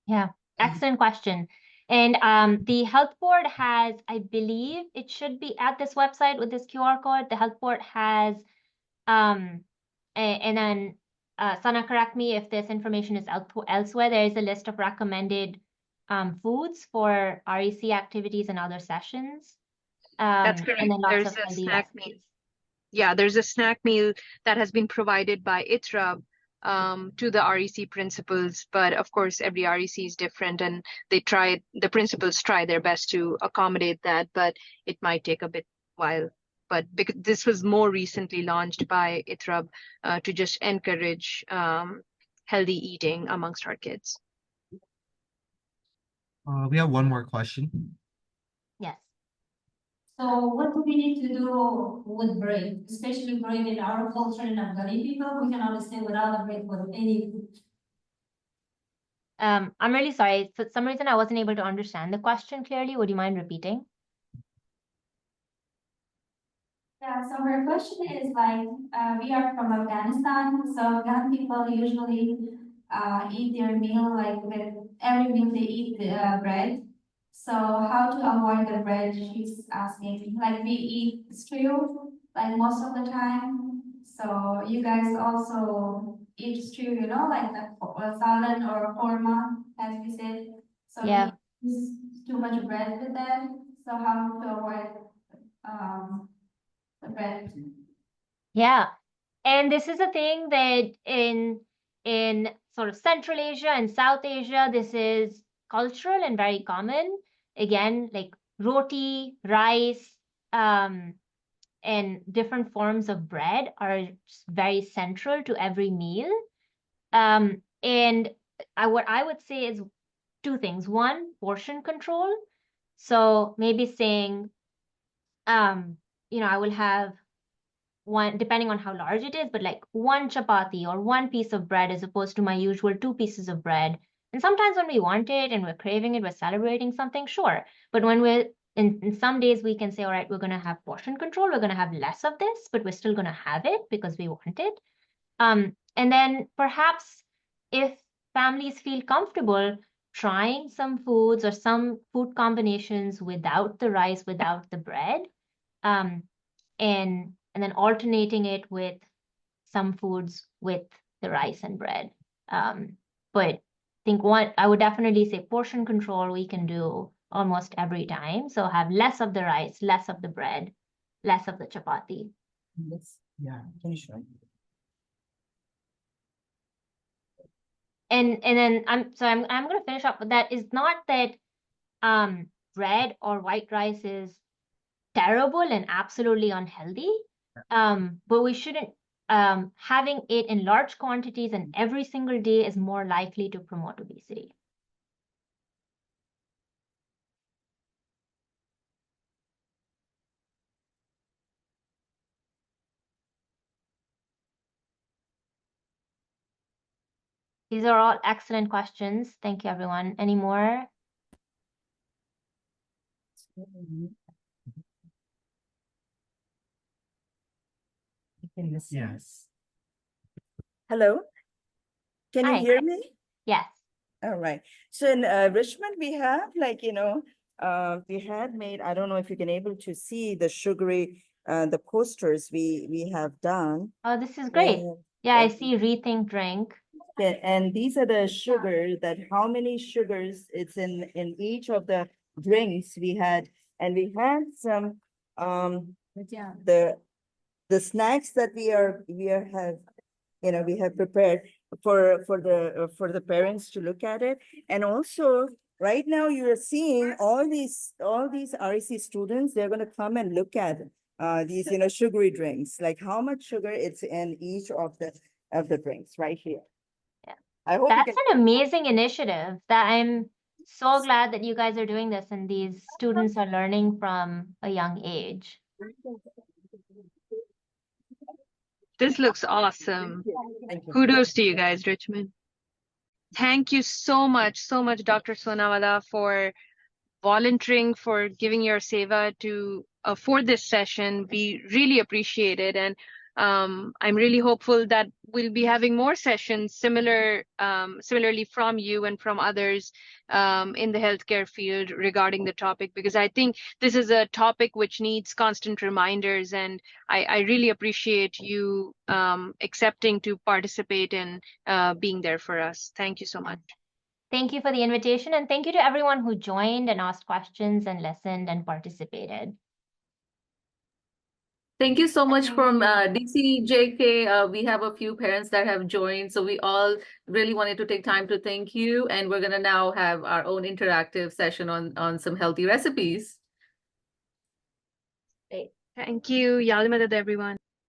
Yeah, excellent question. And the health board has, I believe it should be at this website with this QR code. The health board has, and then Sana, correct me if this information is elsewhere. There is a list of recommended foods for REC activities and other sessions. That's And correct. then lots There's of a healthy snack meal. recipes. Yeah, there's a snack meal that has been provided by ITRA to the REC principals, but of course every REC is different, and the principals try their best to accommodate that, but it might take a bit while. But because this was more recently launched by ITRA to just encourage healthy eating amongst our kids. We have one more question. Yes. So what do we need to do with bread, especially bread in our culture in Afghani people? We cannot stay without a bread for any food. I'm really sorry. For some reason, I wasn't able to understand the question clearly. Would you mind repeating? Yeah, so her question is like, we are from Afghanistan, so Afghan people usually eat their meal like with every meal they eat bread. So how to avoid the bread? She's asking. Like we eat stew like most of the time. So you guys also eat stew, you know, like the salad or korma, as we said. So Yeah. we use too much bread with that. So how to avoid the bread? Yeah. And this is a thing that in sort of Central Asia and South Asia, this is cultural and very common. Again, like roti, rice, and different forms of bread are very central to every meal. And what I would say is two things. One, portion control. So maybe saying, I will have one, depending on how large it is, but like one chapati or one piece of bread as opposed to my usual 2 pieces of bread. And sometimes when we want it and we're craving it, we're celebrating something, sure. But when we're in some days we can say, all right, we're going to have portion control. We're going to have less of this, but we're still going to have it because we want it. And then perhaps if families feel comfortable trying some foods or some food combinations without the rice, without the bread, and then alternating it with some foods with the rice and bread. But I think I would definitely say portion control we can do almost every time. So have less of the rice, less of the bread, less of the chapati. Yes. Yeah, finish right. And then I'm going to finish up with that. Is not that bread or white rice is terrible and absolutely unhealthy, but we shouldn't having it in large quantities and every single day is more likely to promote obesity. These are all excellent questions. Thank you, everyone. Any more? Yes. Hello. Can you Hi. hear me? Yes. All right. So in Richmond, we have we had made, I don't know if you can able to see the sugary, the posters we have done. Oh, this is great. Yeah, I see rethink drink. Yeah, and these are the sugar that how many sugars it's in each of the drinks we had, and we had some the snacks that we have prepared for the parents to look at it. And also right now you're seeing all these REC students, they're going to come and look at these sugary drinks, like how much sugar it's in each of the drinks right here. Yeah, I hope that's an amazing initiative. That I'm so glad that you guys are doing this and these students are learning from a young age. This looks awesome. Kudos to you guys, Richmond. Thank you so much, Dr. Sonawalla, for volunteering, for giving your seva to for this session. We really appreciate it, and I'm really hopeful that we'll be having more sessions similarly from you and from others in the healthcare field regarding the topic, because I think this is a topic which needs constant reminders, and I really appreciate you accepting to participate and being there for us. Thank you so much. Thank you for the invitation, and thank you to everyone who joined and asked questions and listened and participated. Thank you so much from DCJK. We have a few parents that have joined, so we all really wanted to take time to thank you. And we're going to now have our own interactive session on some healthy recipes. Thank you. Yalimadad, everyone.